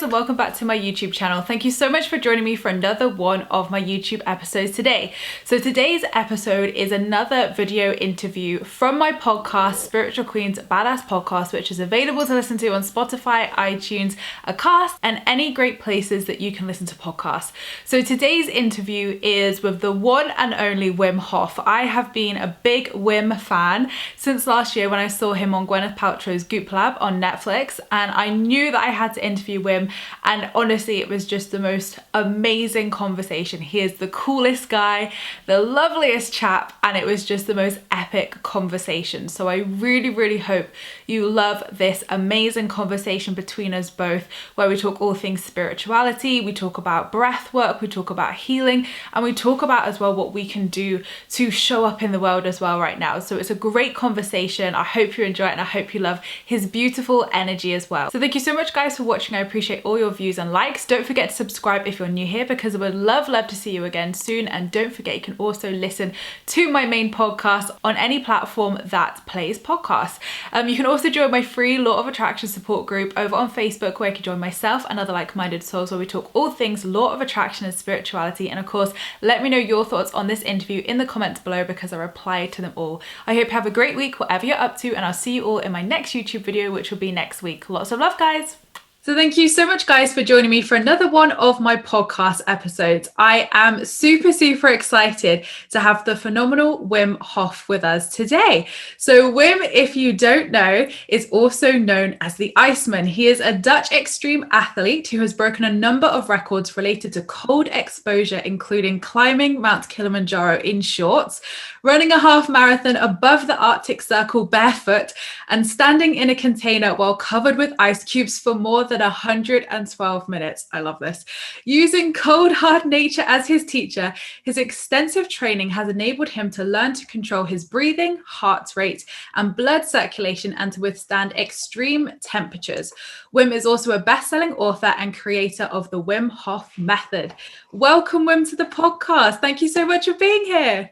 guys, and welcome back to my YouTube channel. Thank you so much for joining me for another one of my YouTube episodes today. So today's episode is another video interview from my podcast, Spiritual Queen's Badass Podcast, which is available to listen to on Spotify, iTunes, Acast, and any great places that you can listen to podcasts. So today's interview is with the one and only Wim Hof. I have been a big Wim fan since last year when I saw him on Gwyneth Paltrow's Goop Lab on Netflix, and I knew that I had to interview Wim, and honestly it was just the most amazing conversation. He is the coolest guy, the loveliest chap, and it was just the most epic conversation. So I really hope you love this amazing conversation between us both, where we talk all things spirituality, we talk about breath work, we talk about healing, and we talk about as well what we can do to show up in the world as well right now. So it's a great conversation. I hope you enjoy it, and I hope you love his beautiful energy as well. So thank you so much guys for watching. I appreciate all your views and likes. Don't forget to subscribe if you're new here, because I would love to see you again soon. And don't forget, you can also listen to my main podcast on any platform that plays podcasts. You can also join my free Law of Attraction support group over on Facebook, where you can join myself and other like-minded souls, where we talk all things Law of Attraction and spirituality. And of course, let me know your thoughts on this interview in the comments below, because I reply to them all. I hope you have a great week, whatever you're up to, and I'll see you all in my next YouTube video, which will be next week. Lots of love, guys. So thank you so much guys for joining me for another one of my podcast episodes. I am super excited to have the phenomenal Wim Hof with us today. So Wim, if you don't know, is also known as the Iceman. He is a Dutch extreme athlete who has broken a number of records related to cold exposure, including climbing Mount Kilimanjaro in shorts, running a half marathon above the Arctic Circle barefoot, and standing in a container while covered with ice cubes for more than 112 minutes. I love this. Using cold, hard nature as his teacher, his extensive training has enabled him to learn to control his breathing, heart rate, and blood circulation, and to withstand extreme temperatures. Wim is also a best-selling author and creator of the Wim Hof Method. Welcome, Wim, to the podcast. Thank you so much for being here.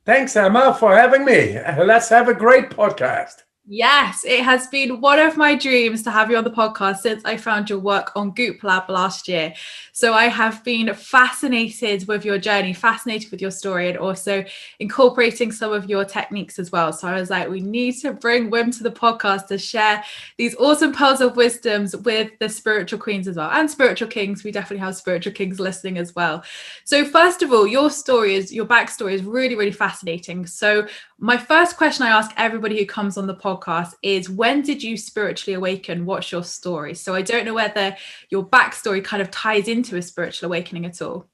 Thanks, Emma, for having me. Let's have a great podcast. Yes, it has been one of my dreams to have you on the podcast since I found your work on Goop Lab last year. So I have been fascinated with your journey, fascinated with your story, and also incorporating some of your techniques as well. So I was like, we need to bring Wim to the podcast to share these awesome pearls of wisdoms with the spiritual queens as well, and spiritual kings. We definitely have spiritual kings listening as well. So first of all, your backstory is really fascinating. So my first question I ask everybody who comes on the podcast is, when did you spiritually awaken? What's your story? So I don't know whether your backstory kind of ties into a spiritual awakening at all.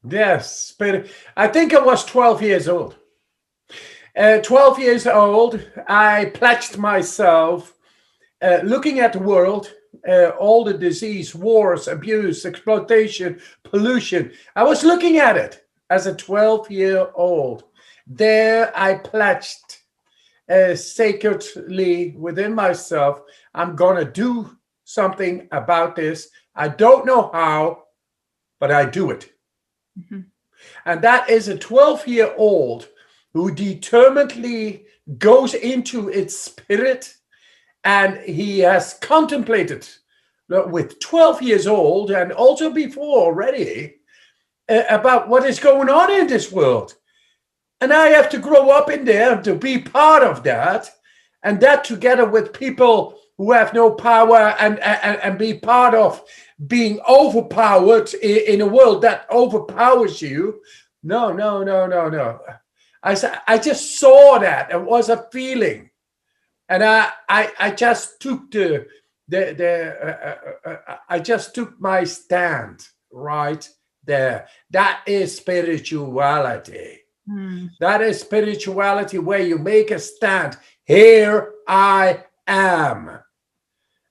Yes, but I think I was 12 years old. 12 years old, I pledged myself, looking at the world, all the disease, wars, abuse, exploitation, pollution. I was looking at it as a 12-year-old. There I pledged sacredly within myself, I'm going to do something about this. I don't know how, but I do it. Mm-hmm. And that is a 12-year-old who determinedly goes into its spirit, and he has contemplated with 12 years old and also before already about what is going on in this world. And I have to grow up in there to be part of that, and that together with people who have no power and be part of being overpowered in a world that overpowers you. No. I just saw that. It was a feeling. And I just took I just took my stand right there. That is spirituality. That is spirituality, where you make a stand. Here I am.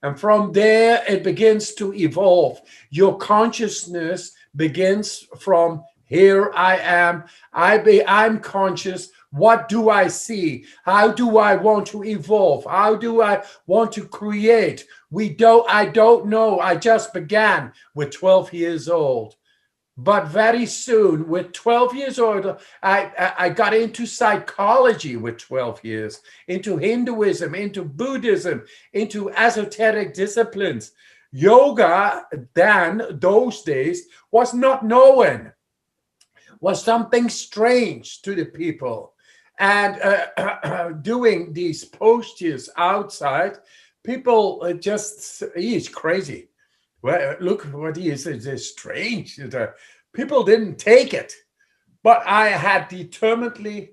And from there, it begins to evolve. Your consciousness begins from here I am. I'm conscious. What do I see? How do I want to evolve? How do I want to create? I don't know. I just began with 12 years old. But very soon, with 12 years old, I got into psychology with 12 years, into Hinduism, into Buddhism, into esoteric disciplines. Yoga then, those days, was not known, was something strange to the people. And doing these postures outside, people he's crazy. Well, look what he is. It's strange. People didn't take it. But I had determinedly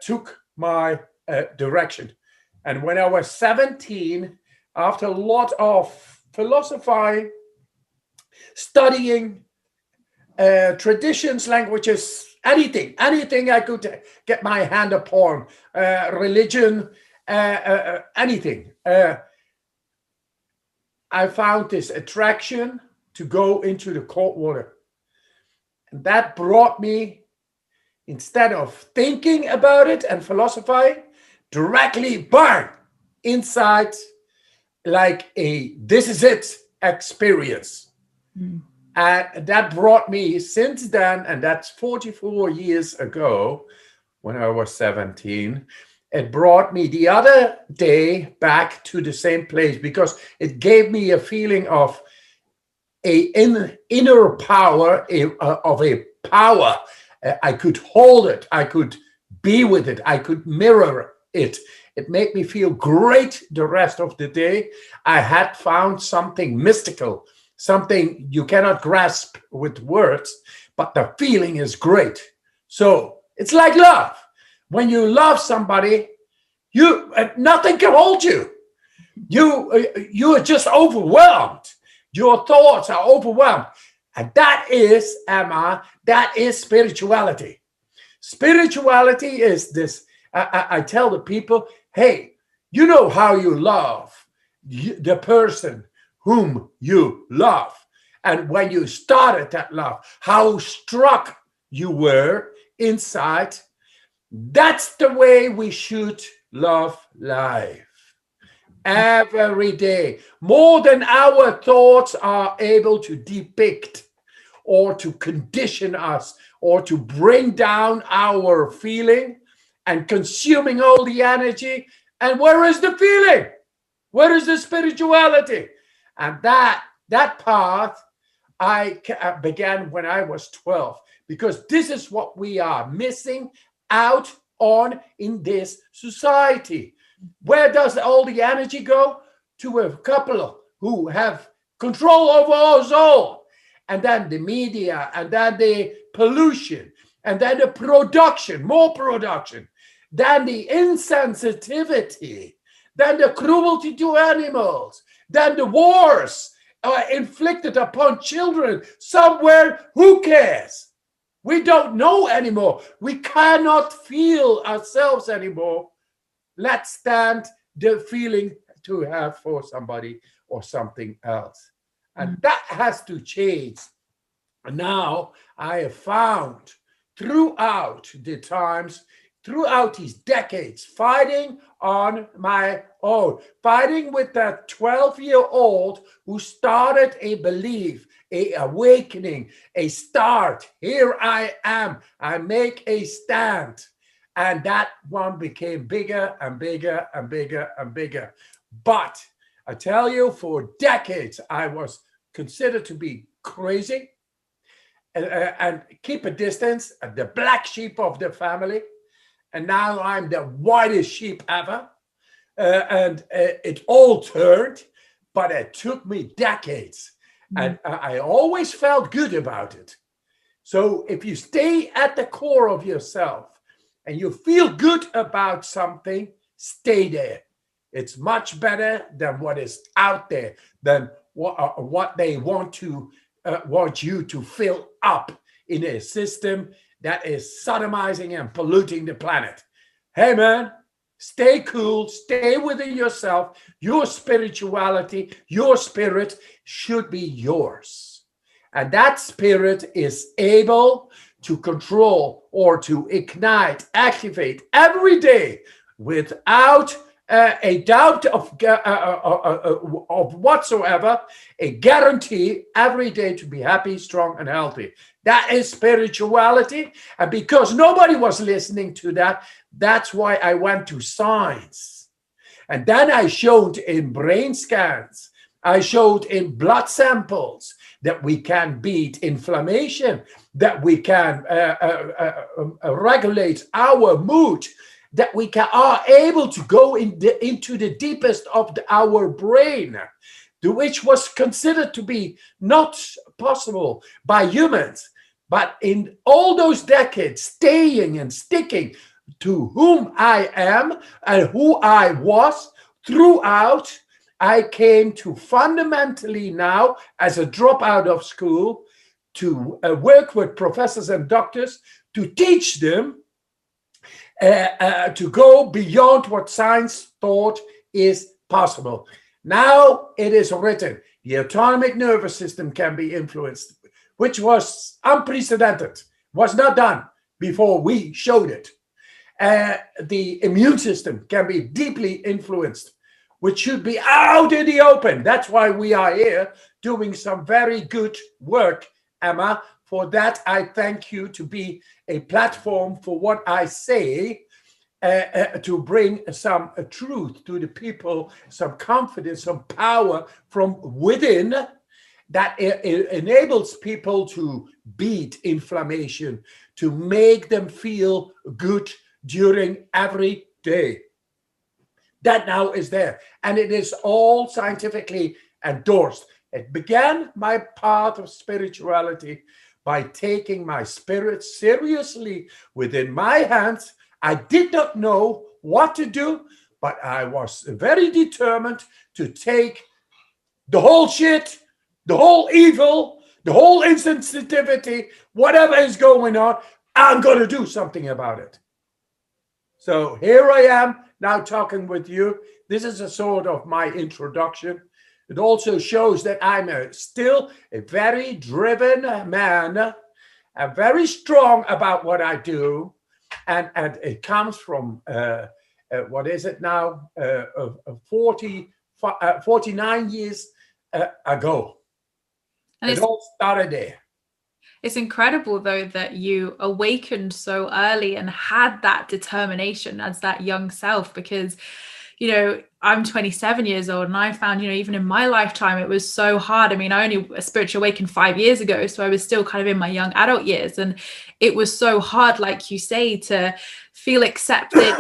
took my direction. And when I was 17, after a lot of philosophizing, studying traditions, languages, anything I could get my hand upon, religion, anything. I found this attraction to go into the cold water. And that brought me, instead of thinking about it and philosophizing, directly burn inside, like a this is it experience. And that brought me since then, and that's 44 years ago, when I was 17, it brought me the other day back to the same place, because it gave me a feeling of inner power, of a power. I could hold it. I could be with it. I could mirror it. It made me feel great the rest of the day. I had found something mystical, something you cannot grasp with words, but the feeling is great. So it's like love. When you love somebody, nothing can hold you. You are just overwhelmed. Your thoughts are overwhelmed. And that is, Emma, that is spirituality. Spirituality is this. I tell the people, hey, you know how you love the person whom you love. And when you started that love, how struck you were inside. That's the way we should love life. Every day, more than our thoughts are able to depict or to condition us or to bring down our feeling and consuming all the energy. And where is the feeling? Where is the spirituality? And that path I began when I was 12, because this is what we are missing out on in this society. Where does all the energy go? To a couple who have control over us all. And then the media, and then the pollution, and then the production, more production, then the insensitivity, then the cruelty to animals, then the wars inflicted upon children somewhere. Who cares? We don't know anymore. We cannot feel ourselves anymore. Let's stand the feeling to have for somebody or something else. And that has to change. Now, I have found throughout the times, throughout these decades, fighting on my own, fighting with that 12-year-old who started a belief, a awakening, a start. Here I am. I make a stand. And that one became bigger and bigger and bigger and bigger. But I tell you, for decades, I was considered to be crazy and keep a distance, the black sheep of the family. And now I'm the whitest sheep ever. And it all turned, but it took me decades. And I always felt good about it. So if you stay at the core of yourself, and you feel good about something, stay there. It's much better than what is out there, than what they want you to fill up in a system that is sodomizing and polluting the planet. Hey, man, stay cool, stay within yourself. Your spirituality, your spirit should be yours. And that spirit is able to control or to ignite, activate every day without a doubt of whatsoever, a guarantee every day to be happy, strong, and healthy. That is spirituality. And because nobody was listening to that, that's why I went to science. And then I showed in brain scans, I showed in blood samples that we can beat inflammation, that we can regulate our mood, that we are able to go into the deepest of our brain, which was considered to be not possible by humans. But in all those decades, staying and sticking to whom I am and who I was throughout, I came to fundamentally now, as a dropout of school, to work with professors and doctors to teach them to go beyond what science thought is possible. Now it is written, the autonomic nervous system can be influenced, which was unprecedented, was not done before we showed it. The immune system can be deeply influenced, which should be out in the open. That's why we are here doing some very good work, Emma. For that, I thank you to be a platform for what I say, to bring some truth to the people, some confidence, some power from within that enables people to beat inflammation, to make them feel good during every day. That now is there, and it is all scientifically endorsed. It began my path of spirituality by taking my spirit seriously within my hands. I did not know what to do, but I was very determined to take the whole shit, the whole evil, the whole insensitivity, whatever is going on. I'm going to do something about it. So here I am now talking with you. This is a sort of my introduction. It also shows that I'm still a very driven man. I'm very strong about what I do. And it comes from, what is it now, 49 years ago. And it all started there. It's incredible, though, that you awakened so early and had that determination as that young self, because, you know, I'm 27 years old, and I found, you know, even in my lifetime, it was so hard. I mean, I only spiritually awakened 5 years ago, so I was still kind of in my young adult years. And it was so hard, like you say, to feel accepted,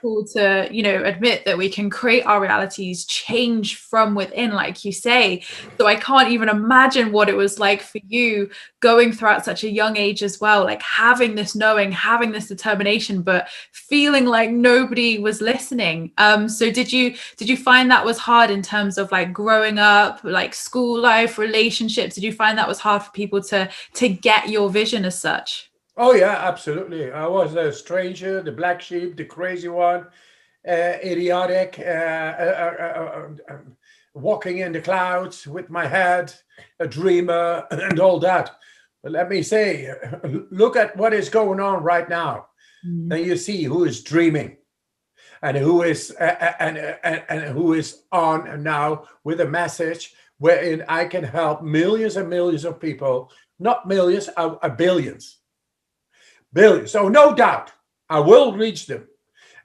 to, you know, admit that we can create our realities, change from within, like you say. So I can't even imagine what it was like for you going throughout such a young age as well, like having this knowing, having this determination, but feeling like nobody was listening. So did you find that was hard in terms of like growing up, like school life, relationships? Did you find that was hard for people to get your vision as such? Oh, yeah, absolutely. I was a stranger, the black sheep, the crazy one, idiotic, walking in the clouds with my head, a dreamer, and all that. But let me say, look at what is going on right now. And you see who is dreaming and who is who is on now with a message wherein I can help millions and millions of people, not millions, billions. Billions. So no doubt I will reach them,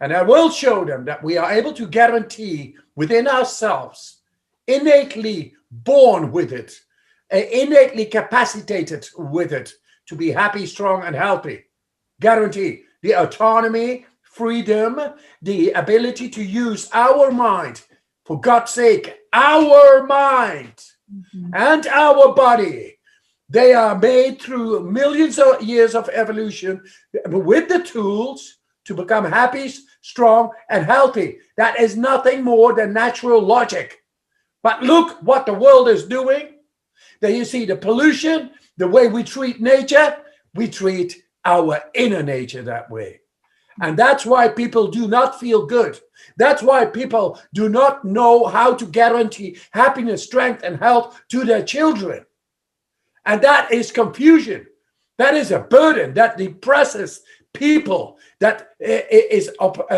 and I will show them that we are able to guarantee within ourselves, innately born with it, innately capacitated with it, to be happy, strong, and healthy. Guarantee the autonomy, freedom, the ability to use our mind. For God's sake, our mind and our body. They are made through millions of years of evolution with the tools to become happy, strong, and healthy. That is nothing more than natural logic. But look what the world is doing. There you see the pollution, the way we treat nature. We treat our inner nature that way. And that's why people do not feel good. That's why people do not know how to guarantee happiness, strength, and health to their children. And that is confusion. That is a burden that depresses people, that is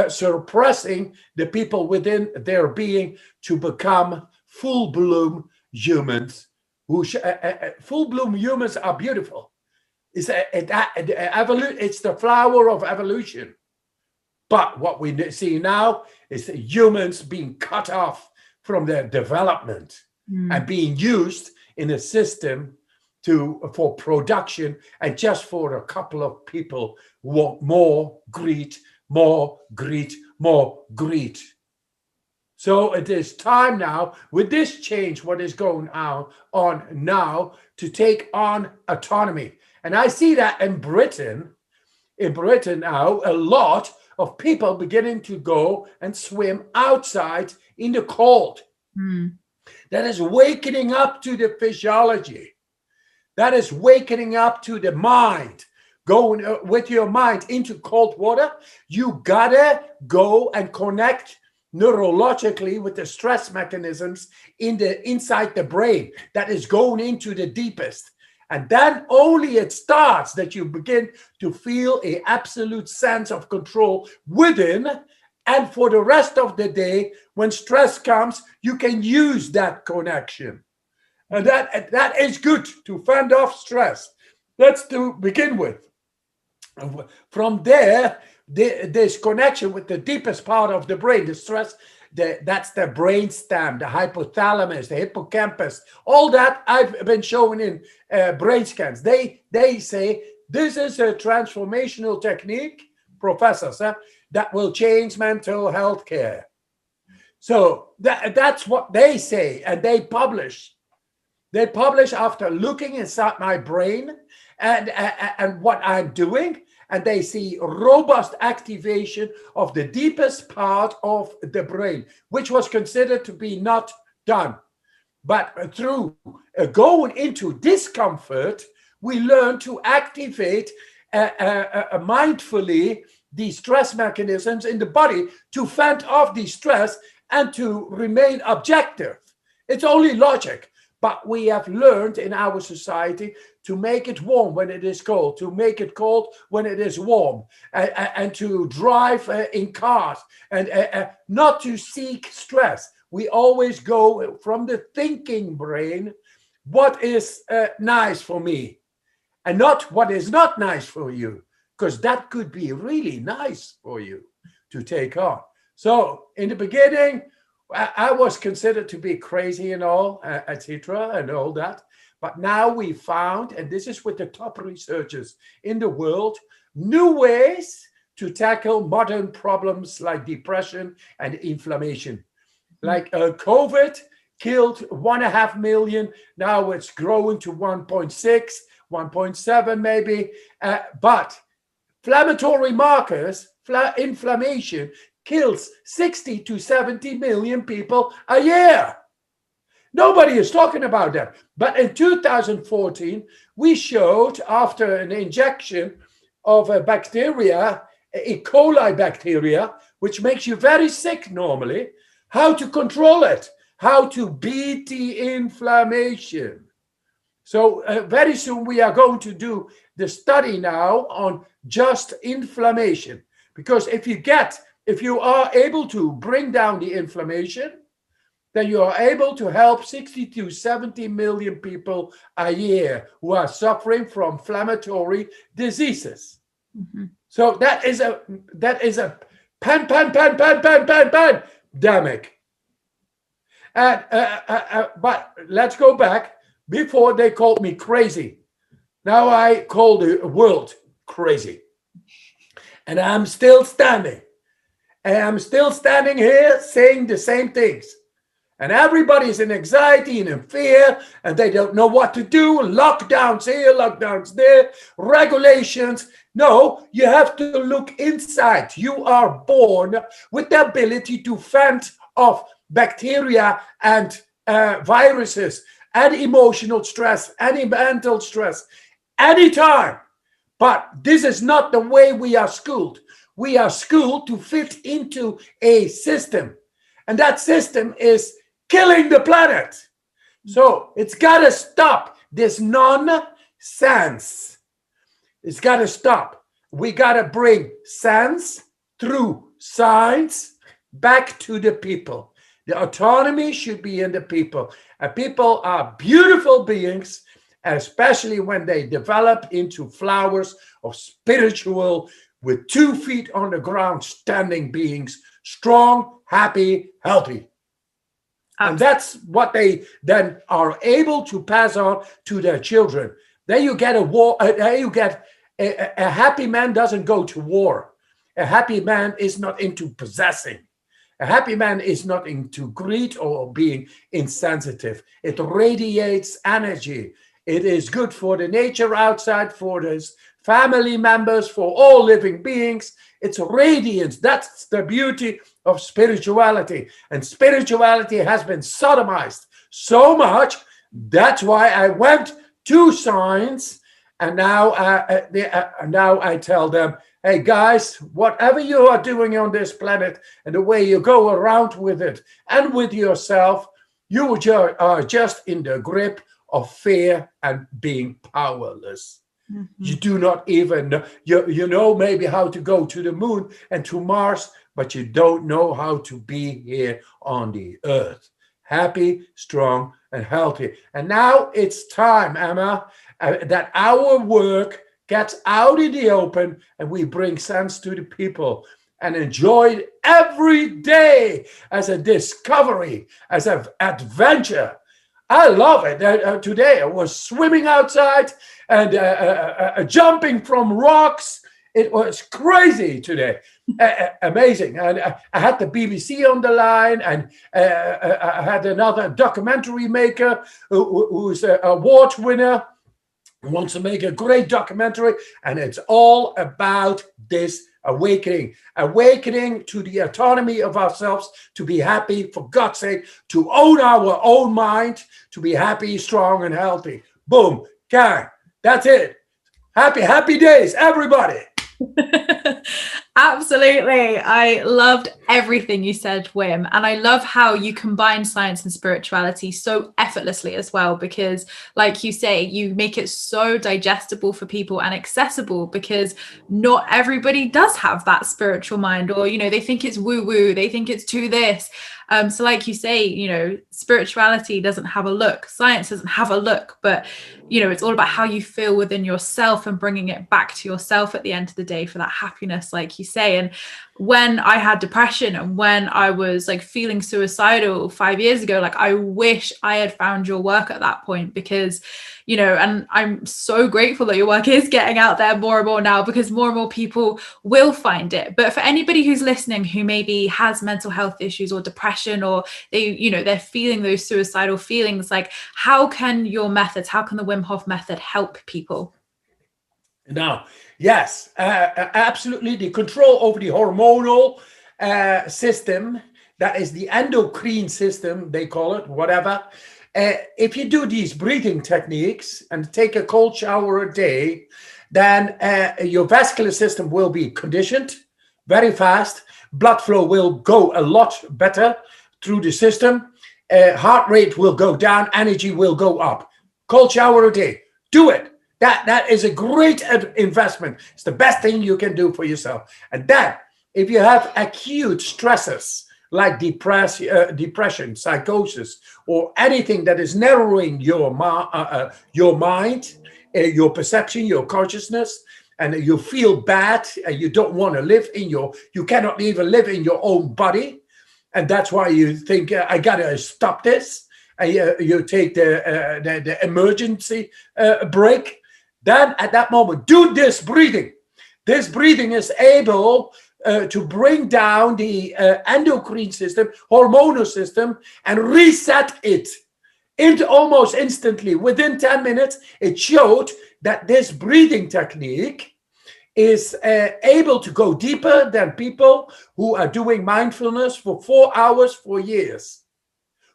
suppressing the people within their being to become full-bloom humans. Full-bloom humans are beautiful. It's the flower of evolution. But what we see now is humans being cut off from their development. and being used in a system for production, and just for a couple of people who want more greed, more greed, more greed. So it is time now, with this change, what is going on now, to take on autonomy. And I see that in Britain now, a lot of people beginning to go and swim outside in the cold. That is wakening up to the physiology. That is wakening up to the mind. Going with your mind into cold water, you gotta go and connect neurologically with the stress mechanisms inside the brain that is going into the deepest. And then only it starts that you begin to feel an absolute sense of control within. And for the rest of the day, when stress comes, you can use that connection. And that is good to fend off stress. That's to begin with. From there, this connection with the deepest part of the brain, the stress, that's the brain stem, the hypothalamus, the hippocampus, all that I've been showing in brain scans. They say this is a transformational technique, professors, that will change mental health care. So that's what they say, and they publish. They publish after looking inside my brain and what I'm doing, and they see robust activation of the deepest part of the brain, which was considered to be not done. But through going into discomfort, we learn to activate mindfully these stress mechanisms in the body to fend off the stress and to remain objective. It's only logic. But we have learned in our society to make it warm when it is cold, to make it cold when it is warm, and to drive in cars, and not to seek stress. We always go from the thinking brain, what is nice for me, and not what is not nice for you, because that could be really nice for you to take on. So in the beginning, I was considered to be crazy and all, etc., and all that. But now we found, and this is with the top researchers in the world, new ways to tackle modern problems like depression and inflammation. Like COVID killed 1.5 million. Now it's growing to 1.6, 1.7 maybe. But inflammatory markers, inflammation, kills 60 to 70 million people a year. Nobody is talking about that. But in 2014, we showed, after an injection of a bacteria, E. coli bacteria, which makes you very sick normally, how to control it, how to beat the inflammation. So very soon we are going to do the study now on just inflammation. Because if you are able to bring down the inflammation, then you are able to help 60 to 70 million people a year who are suffering from inflammatory diseases. Mm-hmm. So that is a pandemic. But let's go back. Before they called me crazy. Now I call the world crazy. And I'm still standing. And I'm still standing here saying the same things. And everybody's in anxiety and in fear, and they don't know what to do. Lockdowns here, lockdowns there, regulations. No, you have to look inside. You are born with the ability to fend off bacteria and viruses, and emotional stress, and mental stress, anytime. But this is not the way we are schooled. We are schooled to fit into a system. And that system is killing the planet. So it's got to stop this nonsense. It's got to stop. We got to bring sense through science back to the people. The autonomy should be in the people. And people are beautiful beings, especially when they develop into flowers of spiritual, with 2 feet on the ground, standing beings, strong, happy, healthy. And that's what they then are able to pass on to their children. There you get a happy man doesn't go to war. A happy man is not into possessing. A happy man is not into greed or being insensitive. It radiates energy. It is good for the nature outside, for his family members, for all living beings. It's radiance. That's the beauty of spirituality. And spirituality has been sodomized so much. That's why I went to science. And now I tell them, hey guys, whatever you are doing on this planet and the way you go around with it and with yourself, you are just in the grip of fear and being powerless. Mm-hmm. You do not even know, you know maybe how to go to the moon and to Mars, but you don't know how to be here on the earth. Happy, strong, and healthy. And now it's time, Emma, that our work gets out in the open and we bring sense to the people and enjoy it every day as a discovery, as an adventure. I love it. Today I was swimming outside and jumping from rocks. It was crazy today. Amazing. And I had the BBC on the line, and I had another documentary maker who's an award winner, wants to make a great documentary, and it's all about this awakening to the autonomy of ourselves, to be happy, for God's sake, to own our own mind, to be happy, strong, and healthy. Boom, gang, that's it. Happy days, everybody. Absolutely. I loved everything you said, Wim. And I love how you combine science and spirituality so effortlessly as well, because like you say, you make it so digestible for people and accessible, because not everybody does have that spiritual mind, or, you know, they think it's woo-woo, they think it's to this. So like you say, you know, spirituality doesn't have a look, science doesn't have a look, but, you know, it's all about how you feel within yourself and bringing it back to yourself at the end of the day for that happiness, like you say. And when I had depression and when I was like feeling suicidal 5 years ago, like I wish I had found your work at that point, because, you know, and I'm so grateful that your work is getting out there more and more now, because more and more people will find it. But for anybody who's listening who maybe has mental health issues or depression, or they, you know, they're feeling those suicidal feelings, like how can your methods, how can the Wim Hof method help people? Now, yes, absolutely. The control over the hormonal system, that is the endocrine system, they call it, whatever. If you do these breathing techniques and take a cold shower a day, then your vascular system will be conditioned very fast. Blood flow will go a lot better through the system. Heart rate will go down. Energy will go up. Cold shower a day. Do it. That is a great investment. It's the best thing you can do for yourself. And then, if you have acute stresses like depression, psychosis, or anything that is narrowing your mind, your perception, your consciousness, and you feel bad, and you don't want to live you cannot even live in your own body, and that's why you think I gotta stop this, and you take the emergency break. Then at that moment, do this breathing. This breathing is able to bring down the endocrine system, hormonal system, and reset it into almost instantly. Within 10 minutes, it showed that this breathing technique is able to go deeper than people who are doing mindfulness for 4 hours for years.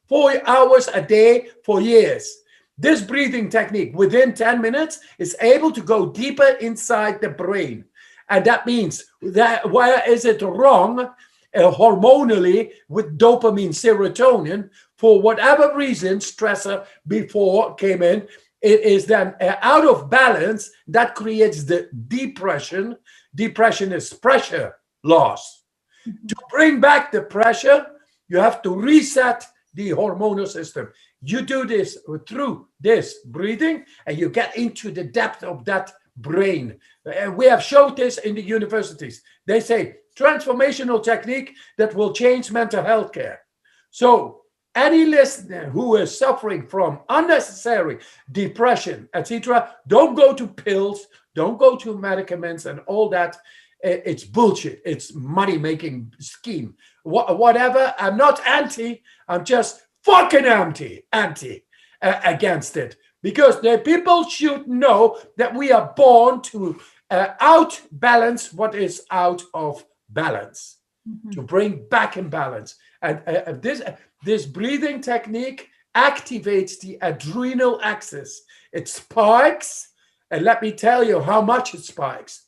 4 hours a day for years. This breathing technique within 10 minutes is able to go deeper inside the brain. And that means that where is it wrong hormonally with dopamine, serotonin, for whatever reason, stressor before came in, it is then out of balance. That creates the depression. Depression is pressure loss. Mm-hmm. To bring back the pressure, you have to reset the hormonal system. You do this through this breathing, and you get into the depth of that brain. We have showed this in the universities. They say transformational technique that will change mental health care. So any listener who is suffering from unnecessary depression, etc., don't go to pills, don't go to medicaments and all that. It's bullshit. It's money-making scheme. Whatever. I'm not anti. I'm just fucking anti against it. Because the people should know that we are born to outbalance what is out of balance, to bring back in balance. And this breathing technique activates the adrenal axis. It spikes, and let me tell you how much it spikes.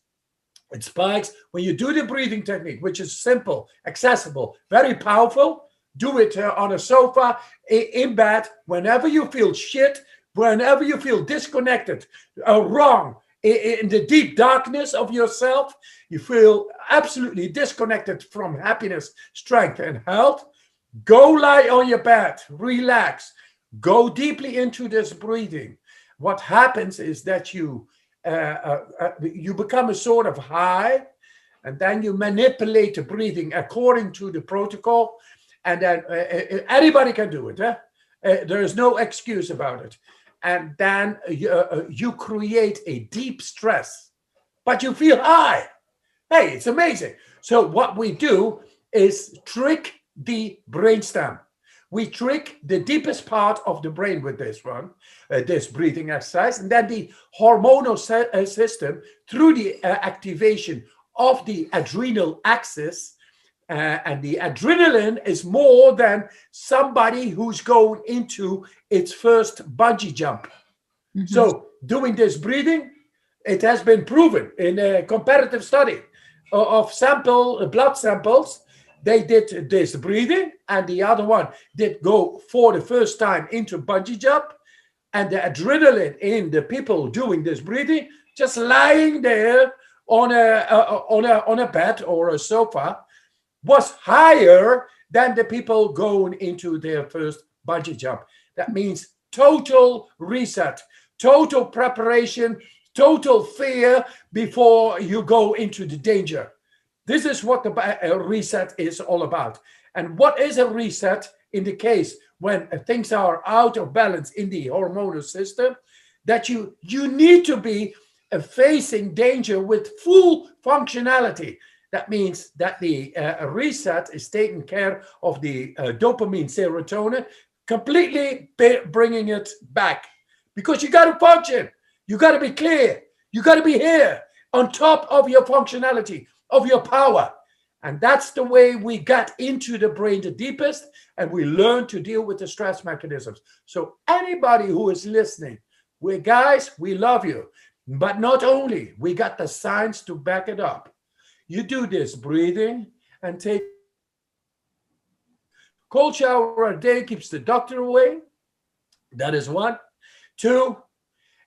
It spikes when you do the breathing technique, which is simple, accessible, very powerful. Do it on a sofa, in bed, whenever you feel shit, whenever you feel disconnected, wrong, in the deep darkness of yourself, you feel absolutely disconnected from happiness, strength, and health. Go lie on your bed, relax, go deeply into this breathing. What happens is that you become a sort of high, and then you manipulate the breathing according to the protocol, and then anybody can do it. There is no excuse about it. And then you create a deep stress, but you feel high. Hey, it's amazing. So what we do is trick the brainstem. We trick the deepest part of the brain with this one, this breathing exercise, and then the hormonal system through the activation of the adrenal axis. And the adrenaline is more than somebody who's going into its first bungee jump. So doing this breathing, it has been proven in a comparative study of blood samples. They did this breathing, and the other one did go for the first time into bungee jump. And the adrenaline in the people doing this breathing, just lying there on a bed or a sofa, was higher than the people going into their first bungee jump. That means total reset, total preparation, total fear before you go into the danger. This is what the reset is all about. And what is a reset in the case when things are out of balance in the hormonal system? That you need to be facing danger with full functionality. That means that the reset is taking care of the dopamine, serotonin, completely bringing it back. Because you got to function. You got to be clear. You got to be here on top of your functionality, of your power. And that's the way we got into the brain the deepest, and we learn to deal with the stress mechanisms. So anybody who is listening, we love you. But not only, we got the science to back it up. You do this breathing and take cold shower a day, keeps the doctor away. That is one. Two,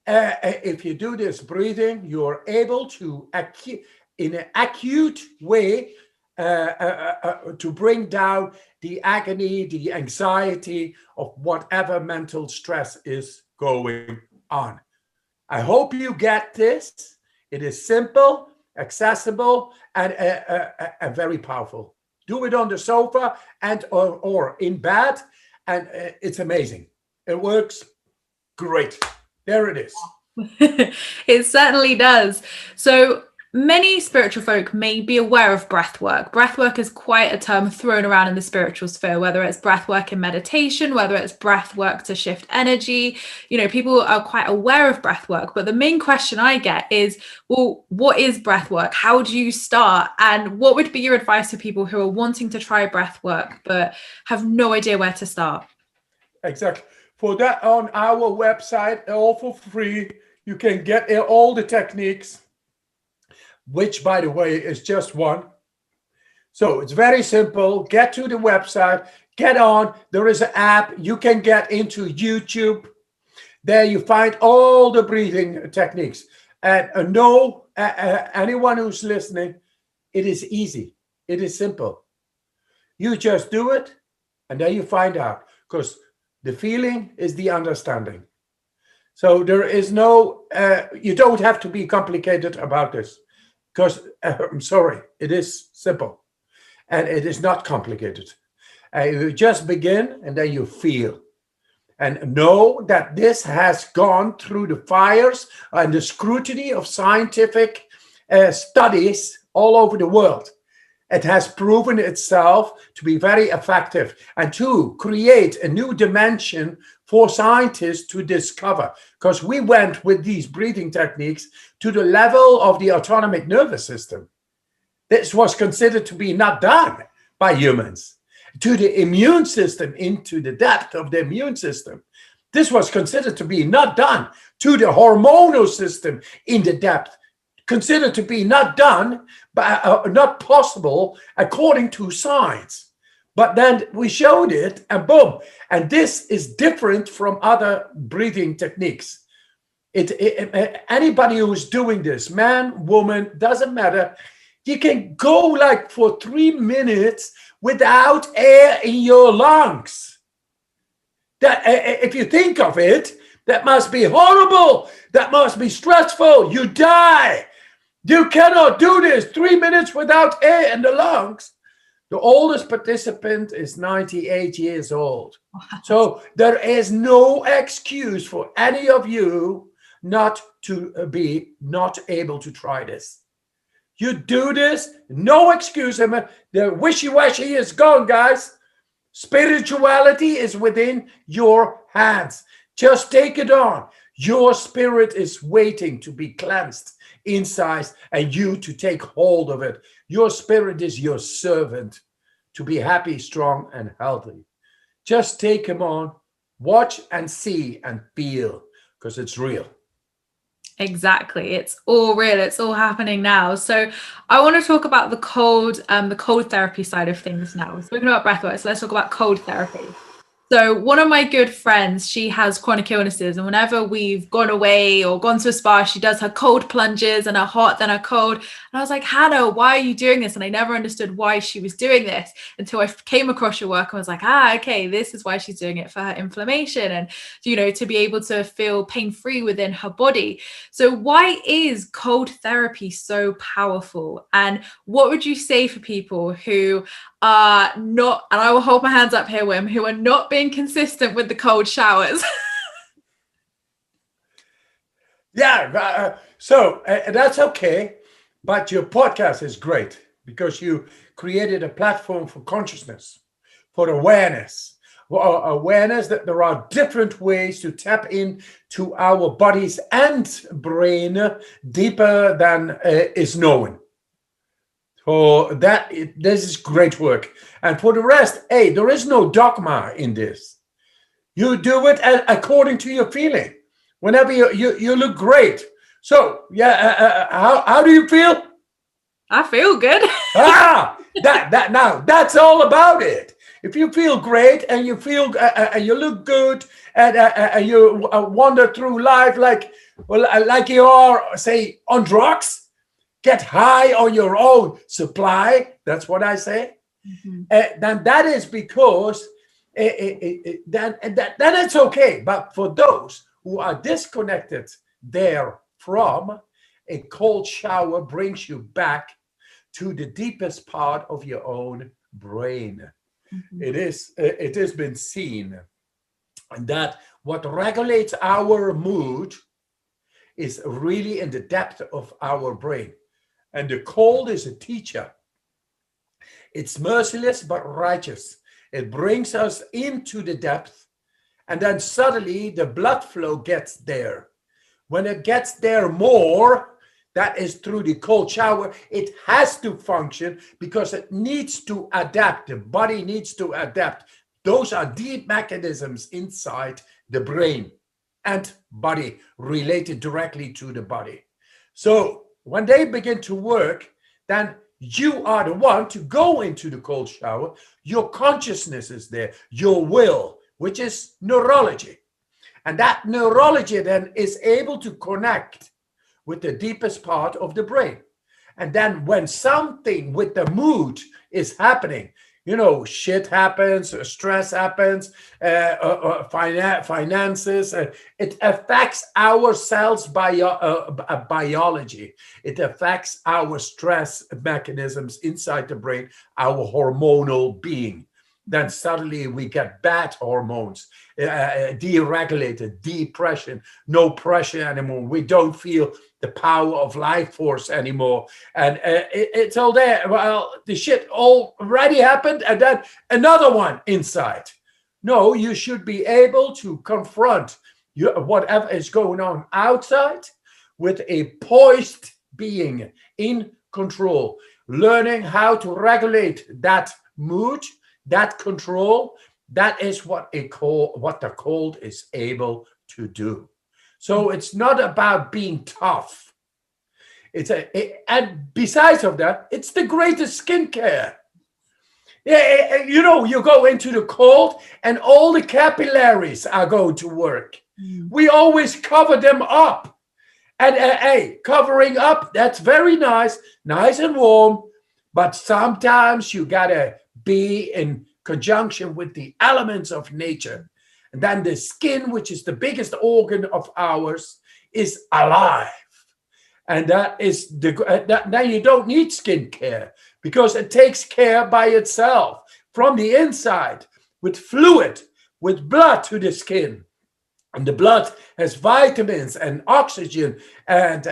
if you do this breathing, you're able to, in an acute way, to bring down the agony, the anxiety of whatever mental stress is going on. I hope you get this. It is simple, accessible, and very powerful. Do it on the sofa and or in bed, and it's amazing. It works great. There it is. It certainly does. So many spiritual folk may be aware of breathwork. Breathwork is quite a term thrown around in the spiritual sphere, whether it's breathwork in meditation, whether it's breathwork to shift energy. You know, people are quite aware of breathwork, but the main question I get is, well, what is breathwork? How do you start? And what would be your advice to people who are wanting to try breathwork but have no idea where to start? Exactly. For that, on our website, all for free, you can get all the techniques, which, by the way, is just one. So it's very simple. Get to the website, get on. There is an app. You can get into YouTube. There you find all the breathing techniques. And anyone who's listening, it is easy. It is simple. You just do it, and then you find out. Because the feeling is the understanding. So there is no, you don't have to be complicated about this. Because I'm sorry, it is simple and it is not complicated. You just begin and then you feel. And know that this has gone through the fires and the scrutiny of scientific studies all over the world. It has proven itself to be very effective and to create a new dimension for scientists to discover. Because we went with these breathing techniques to the level of the autonomic nervous system. This was considered to be not done by humans. To the immune system, into the depth of the immune system. This was considered to be not done. To the hormonal system in the depth. Considered to be not done, but not possible according to science. But then we showed it and boom. And this is different from other breathing techniques. Anybody who's doing this, man, woman, doesn't matter. You can go like for 3 minutes without air in your lungs. That, if you think of it, that must be horrible. That must be stressful. You die. You cannot do this 3 minutes without air in the lungs. The oldest participant is 98 years old. So there is no excuse for any of you not to be not able to try this. You do this, no excuse. The wishy-washy is gone, guys. Spirituality is within your hands. Just take it on. Your spirit is waiting to be cleansed inside and you to take hold of it. Your spirit is your servant to be happy, strong, and healthy. Just take him on, watch and see and feel, because it's real. Exactly. It's all real. It's all happening now. So I want to talk about the cold therapy side of things now. We're speaking about breathwork, so let's talk about cold therapy. So one of my good friends, she has chronic illnesses, and whenever we've gone away or gone to a spa, she does her cold plunges and her hot, then her cold. And I was like, Hannah, why are you doing this? And I never understood why she was doing this until I came across your work and was like, okay, this is why she's doing it, for her inflammation and, you know, to be able to feel pain-free within her body. So why is cold therapy so powerful? And what would you say for people who are not, and I will hold my hands up here, Wim, who are not being consistent with the cold showers? So that's okay, but your podcast is great because you created a platform for consciousness, for awareness that there are different ways to tap into our bodies and brain deeper than is known. For that, this is great work. And for the rest, hey, there is no dogma in this. You do it according to your feeling. Whenever you look great. So, how do you feel? I feel good. Now that's all about it. If you feel great and you feel you look good and you wander through life like you are, say, on drugs. Get high on your own supply. That's what I say. Mm-hmm. Then that is because then it's okay. But for those who are disconnected therefrom, a cold shower brings you back to the deepest part of your own brain. Mm-hmm. It has been seen that what regulates our mood is really in the depth of our brain. And the cold is a teacher. It's merciless but righteous. It brings us into the depth, and then suddenly the blood flow gets there. When it gets there more, that is through the cold shower. It has to function because it needs to adapt. The body needs to adapt. Those are deep mechanisms inside the brain and body related directly to the body. So when they begin to work, then you are the one to go into the cold shower. Your consciousness is there, your will, which is neurology. And that neurology then is able to connect with the deepest part of the brain. And then when something with the mood is happening, you know, shit happens, stress happens, finances, it affects our cells biology. It affects our stress mechanisms inside the brain, our hormonal being. then suddenly we get bad hormones, deregulated, depression, no pressure anymore. We don't feel the power of life force anymore. And it's all there. Well, the shit already happened, and then another one inside. No, you should be able to confront whatever is going on outside with a poised being in control, learning how to regulate that mood, that control. That is what the cold is able to do. So it's not about being tough. And besides of that, it's the greatest skincare. Yeah, you go into the cold and all the capillaries are going to work. We always cover them up. And hey, covering up, that's very nice and warm. But sometimes you gotta be in conjunction with the elements of nature. And then the skin, which is the biggest organ of ours, is alive. And that is now you don't need skincare because it takes care by itself from the inside with fluid, with blood to the skin. And the blood has vitamins and oxygen and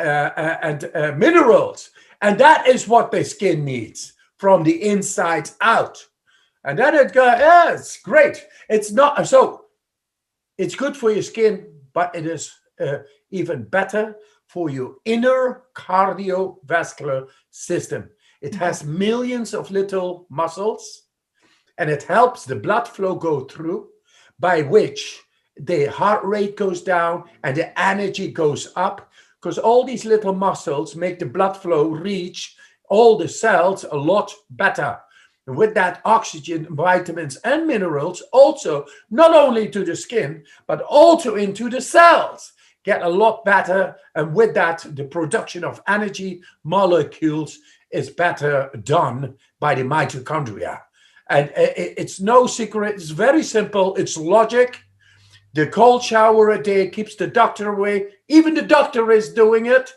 minerals. And that is what the skin needs from the inside out. And then it goes, yeah, it's great. It's not so. It's good for your skin, but it is even better for your inner cardiovascular system. It has millions of little muscles, and it helps the blood flow go through, by which the heart rate goes down and the energy goes up, because all these little muscles make the blood flow reach all the cells a lot better. And with that, oxygen, vitamins, and minerals also, not only to the skin, but also into the cells, get a lot better. And with that, the production of energy molecules is better done by the mitochondria. And it's no secret. It's very simple. It's logic. The cold shower a day keeps the doctor away. Even the doctor is doing it.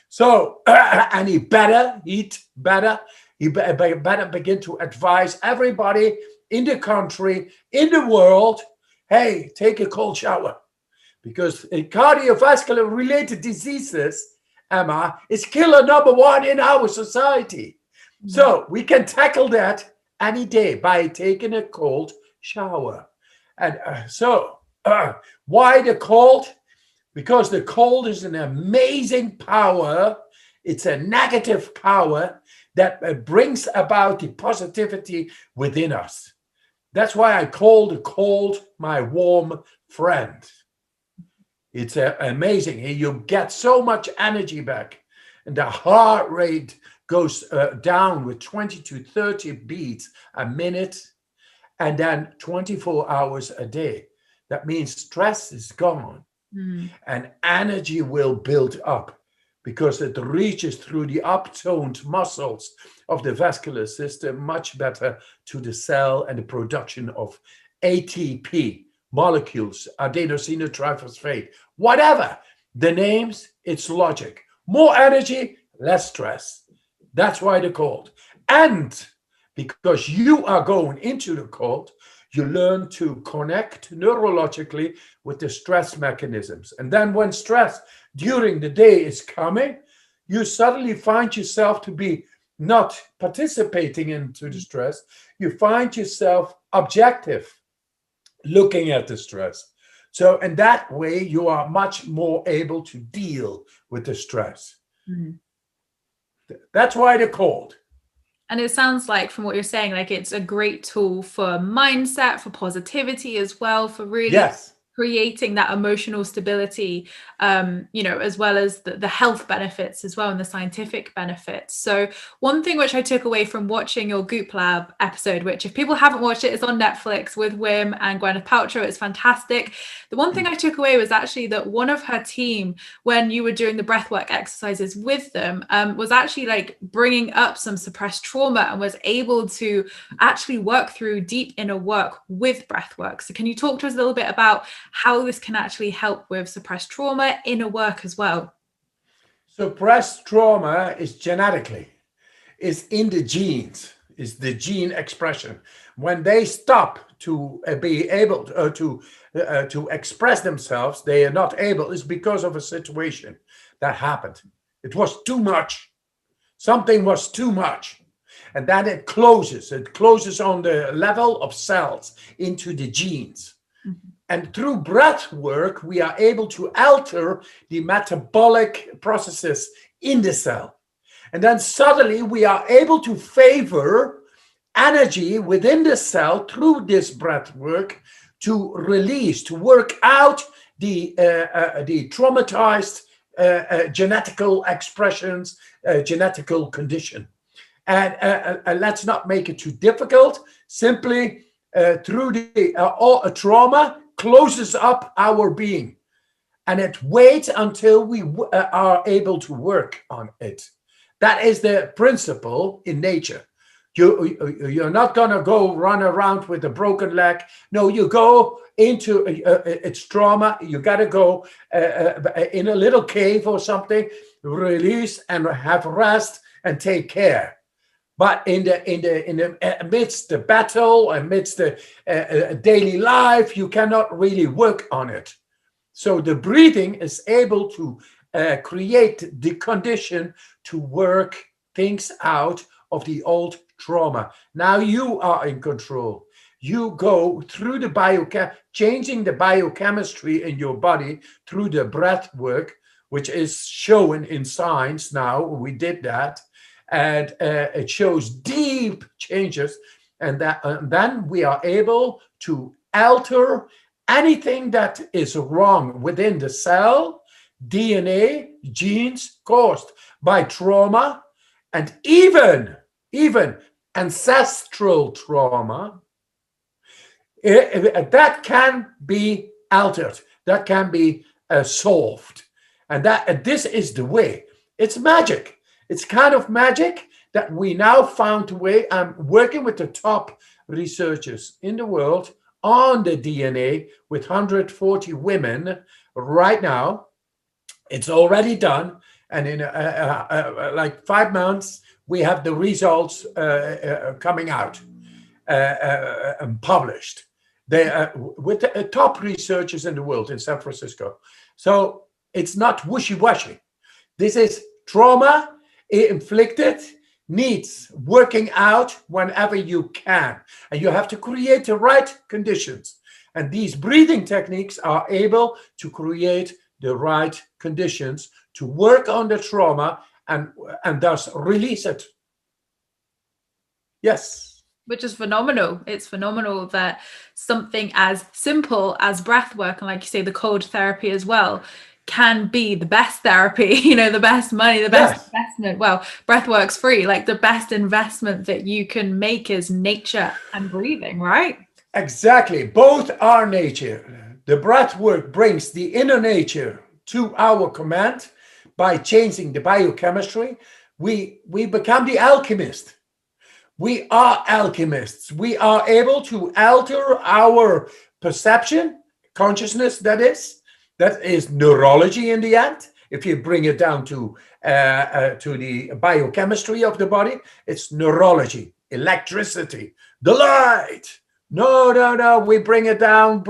So, and he better eat better. He better begin to advise everybody in the country, in the world, hey, take a cold shower. Because cardiovascular related diseases, Emma, is killer number one in our society. So we can tackle that any day by taking a cold shower. And why the cold? Because the cold is an amazing power. It's a negative power that brings about the positivity within us. That's why I call the cold my warm friend. It's amazing. You get so much energy back, and the heart rate goes down with 20 to 30 beats a minute, and then 24 hours a day. That means stress is gone, and energy will build up because it reaches through the uptoned muscles of the vascular system much better to the cell and the production of ATP molecules, adenosine triphosphate, whatever the names, it's logic. More energy, less stress. That's why the cold. And because you are going into the cold, you learn to connect neurologically with the stress mechanisms. And then when stress during the day is coming, you suddenly find yourself to be not participating into the stress. You find yourself objective, looking at the stress. So in that way, you are much more able to deal with the stress. That's why they're cold. And it sounds like, from what you're saying, like it's a great tool for mindset, for positivity as well, for really creating that emotional stability, as well as the health benefits as well, and the scientific benefits. So one thing which I took away from watching your Goop Lab episode, which if people haven't watched it, it's on Netflix with Wim and Gwyneth Paltrow. It's fantastic. The one thing I took away was actually that one of her team, when you were doing the breathwork exercises with them, was actually like bringing up some suppressed trauma and was able to actually work through deep inner work with breathwork. So can you talk to us a little bit about how this can actually help with suppressed trauma, inner work as well? Suppressed trauma is genetically, it's in the genes. is the gene expression. When they stop to be able to express themselves, they are not able. It's because of a situation that happened. It was too much. Something was too much. And then it closes. It closes on the level of cells into the genes. Mm-hmm. And through breath work, we are able to alter the metabolic processes in the cell. And then suddenly we are able to favor energy within the cell through this breath work to release, to work out the traumatized genetical expressions, genetical condition. And let's not make it too difficult. Simply through a trauma closes up our being, and it waits until we are able to work on it. That is the principle in nature. You're not going to go run around with a broken leg. No, you go into it's trauma. You got to go in a little cave or something, release and have rest and take care. But in the amidst the battle, amidst the daily life, you cannot really work on it. So the breathing is able to create the condition to work things out of the old trauma. Now you are in control. You go through the changing the biochemistry in your body through the breath work, which is shown in science now. We did that. And it shows deep changes. And then we are able to alter anything that is wrong within the cell, DNA, genes caused by trauma, and even ancestral trauma, that can be altered, that can be solved. And this is the way. It's magic. It's kind of magic that we now found a way. I'm working with the top researchers in the world on the DNA with 140 women right now. It's already done. And in like 5 months, we have the results coming out and published. They with the top researchers in the world in San Francisco. So it's not wishy-washy. This is trauma inflicted, needs working out whenever you can. And you have to create the right conditions. And these breathing techniques are able to create the right conditions to work on the trauma and thus release it. Yes. Which is phenomenal. It's phenomenal that something as simple as breath work, and like you say, the cold therapy as well, can be the best therapy, the best money, the best investment. Well, breath work's free. Like the best investment that you can make is nature and breathing, right? Exactly. Both are nature. The breath work brings the inner nature to our command by changing the biochemistry. We become the alchemist. We are alchemists. We are able to alter our perception, consciousness, that is neurology in the end. If you bring it down to the biochemistry of the body, it's neurology, electricity, the light. No, we bring it down,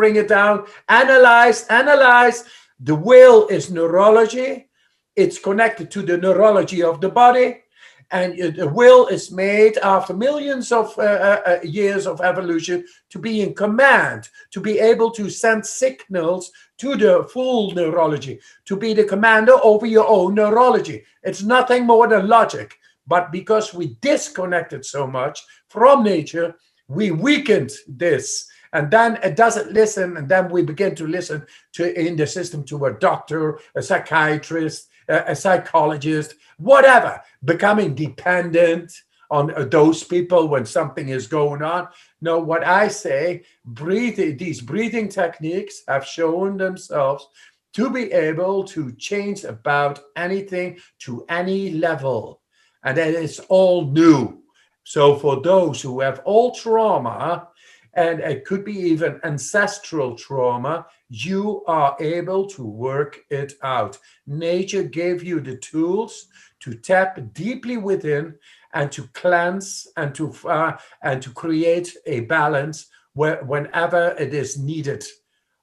analyze. The will is neurology. It's connected to the neurology of the body. And the will is made after millions of years of evolution to be in command, to be able to send signals to the full neurology, to be the commander over your own neurology. It's nothing more than logic. But because we disconnected so much from nature, we weakened this. And then it doesn't listen. And then we begin to listen in the system to a doctor, a psychiatrist, a psychologist, whatever, becoming dependent on those people when something is going on. No, what I say, these breathing techniques have shown themselves to be able to change about anything to any level. And that is all new. So for those who have old trauma, and it could be even ancestral trauma, you are able to work it out. Nature gave you the tools to tap deeply within and to cleanse and to create a balance whenever it is needed.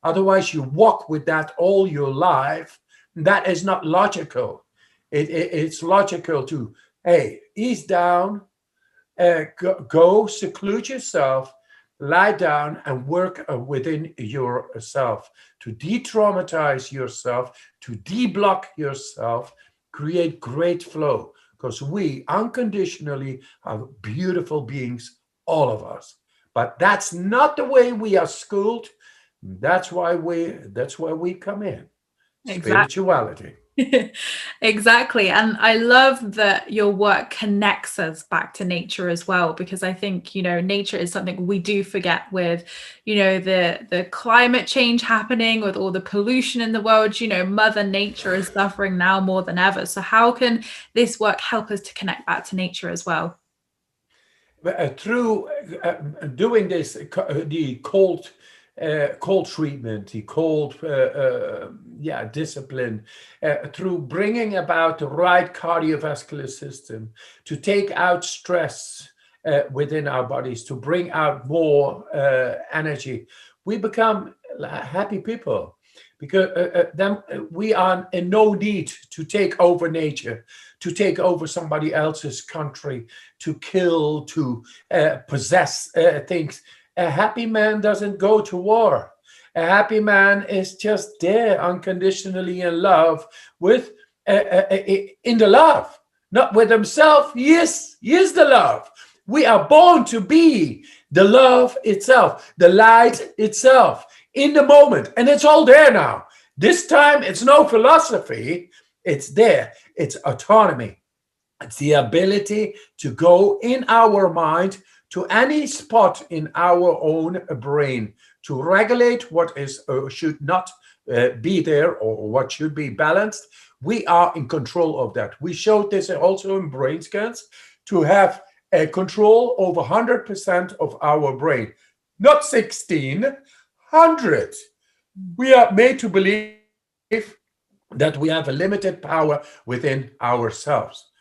Otherwise, you walk with that all your life. That is not logical. It's logical to, hey, ease down, go seclude yourself, lie down and work within yourself to de-traumatize yourself, to de-block yourself, create great flow. Because we unconditionally are beautiful beings, all of us. But that's not the way we are schooled. That's why we come in. Exactly. Spirituality. Exactly. And I love that your work connects us back to nature as well, because I think, nature is something we do forget with, the climate change happening, with all the pollution in the world. Mother Nature is suffering now more than ever. So how can this work help us to connect back to nature as well? Through doing this, the cold treatment, the cold discipline, through bringing about the right cardiovascular system to take out stress within our bodies, to bring out more energy, we become happy people. Because then we are in no need to take over nature, to take over somebody else's country, to kill, to possess things. A happy man doesn't go to war. A happy man is just there unconditionally in love with, in the love, not with himself. He is the love. We are born to be the love itself, the light itself, in the moment. And it's all there now. This time, it's no philosophy. It's there. It's autonomy. It's the ability to go in our mind to any spot in our own brain to regulate what is should not be there, or what should be balanced. We are in control of that. We showed this also in brain scans, to have a control over 100% of our brain, not 100. We are made to believe that we have a limited power within ourselves.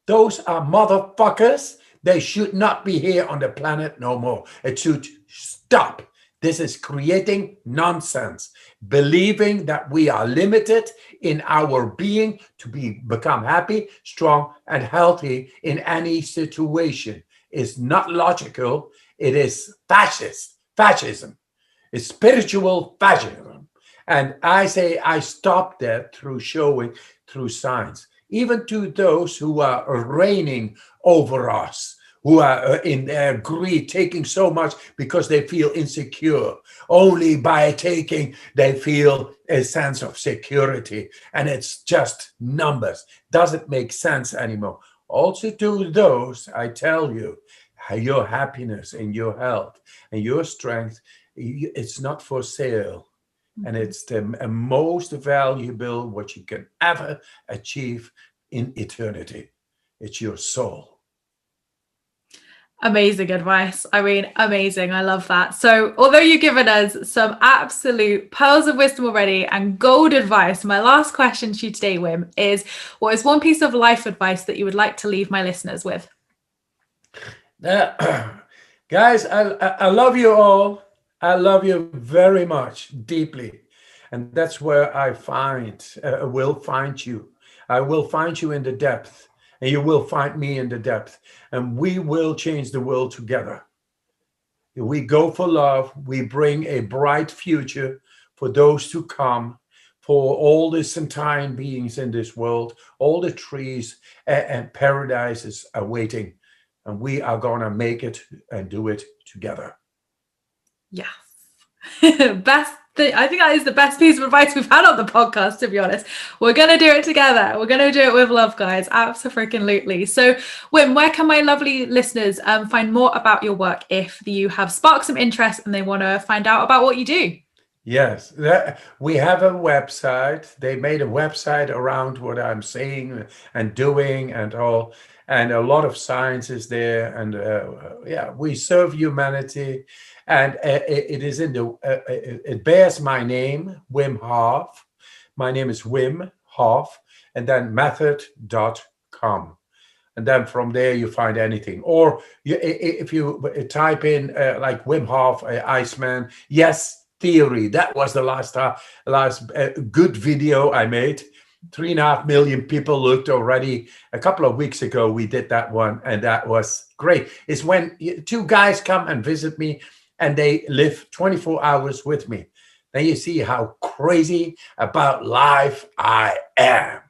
Those are motherfuckers. They should not be here on the planet no more. It should stop. This is creating nonsense. Believing that we are limited in our being to become happy, strong, and healthy in any situation is not logical. It is fascism. It's spiritual fascism. And I say I stop that through showing, through science, even to those who are reigning over us, who are in their greed, taking so much because they feel insecure. Only by taking, they feel a sense of security. And it's just numbers. Doesn't make sense anymore. Also to those, I tell you, your happiness and your health and your strength, it's not for sale. And it's the most valuable what you can ever achieve in eternity. It's your soul. Amazing advice. I mean, amazing. I love that. So although you've given us some absolute pearls of wisdom already and gold advice, my last question to you today, Wim, is what is one piece of life advice that you would like to leave my listeners with? Guys, I love you all. I love you very much, deeply. And that's where I will find you. I will find you in the depth, and you will find me in the depth. And we will change the world together. We go for love. We bring a bright future for those to come, for all the sentient beings in this world, all the trees and paradises are waiting. And we are going to make it and do it together. Yes. I think that is the best piece of advice we've had on the podcast, to be honest. We're going to do it together. We're going to do it with love, guys. Absolutely. So, Wim, where can my lovely listeners find more about your work if you have sparked some interest and they want to find out about what you do? Yes, we have a website. They made a website around what I'm saying and doing and all. And a lot of science is there. And we serve humanity. And it is it bears my name, Wim Hof. My name is Wim Hof, and then method.com. And then from there, you find anything. Or if you type in like Wim Hof, Iceman, yes, theory. That was the last good video I made. 3.5 million people looked already. A couple of weeks ago, we did that one, and that was great. It's when two guys come and visit me, and they live 24 hours with me. Then you see how crazy about life I am.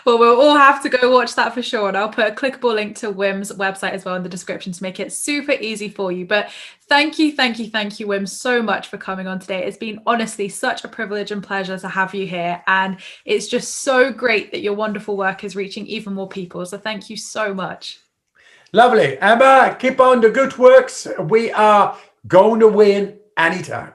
Well, we'll all have to go watch that for sure. And I'll put a clickable link to Wim's website as well in the description to make it super easy for you. But thank you, Wim, so much for coming on today. It's been honestly such a privilege and pleasure to have you here. And it's just so great that your wonderful work is reaching even more people. So thank you so much. Lovely. Emma, keep on the good works. We are going to win anytime.